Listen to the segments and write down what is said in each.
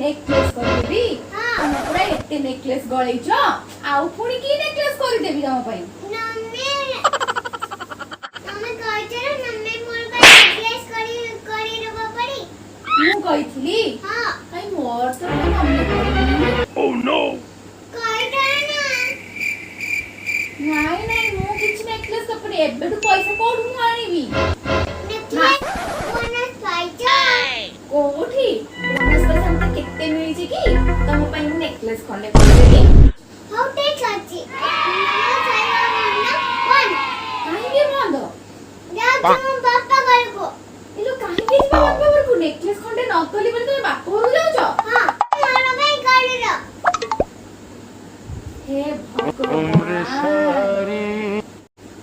Necklace करदेबी हम पूरा एते नेकलेस गळैछ आउ पुणी की नेकलेस कर देबी हम पई नम्मे नम्मे कहते नम्मे मोर का नेकलेस करी रबा पड़ी मु कहितली हां आई मोर तो नम्मे करी Oh no! कहता ना नाही नाही मु किछ नेकलेस कपड़े एबेटू पैसा कोडू मु आनीबी नेकलेस बोनस पाइछा कोठी बोनस पैसा हमके केते मिली छी की तम पई मु नेकलेस खंडे कर देबी हाउ टेक अछि नम्मे साइरा ना वन काहे के बंद जा तुम बापा घर को इलो काहे के बाबा बाबा को नेकलेस खंडे न कली बोले तुम बाप घर जाउछ हां मारो भाई गाड़ी रो हे भगवान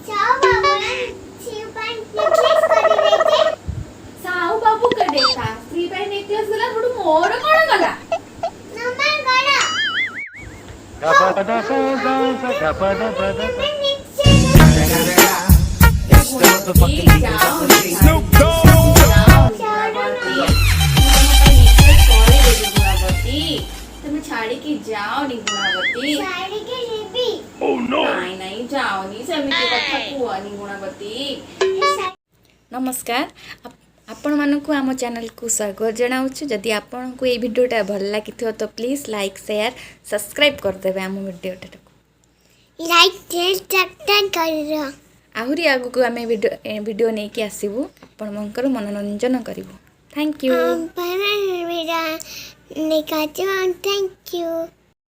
चाओ बाबा शिव पान नेकलेस करी रहे थे साहू बाबू के देखा श्री भाई नेकलेस गला थोड़ा मोर कोण गला नम्मे गाड़ा Snoop Dogg! तुम्हें छाड़ी की जाओ नी गुणावती साड़ी के लेबी Oh no! नहीं नहीं जाओ नी सेमिति कथा कुआ नी गुणावती नमस्कार आपण मानकु आम चैनल को स्वागत जनाऊँ जदि आपण को ये वीडियोटा भल लगी तो प्लीज लाइक शेयर सब्सक्राइब कर देबे आम वीडियोटा लाइक शेयर सब्सक्राइब कर रो आहुरी आगु को आमे वीडियो नहीं कि आसीबू आपण मनकर मनोरंजन करिवु थैंक यू पर मेरा निकाचो थैंक यू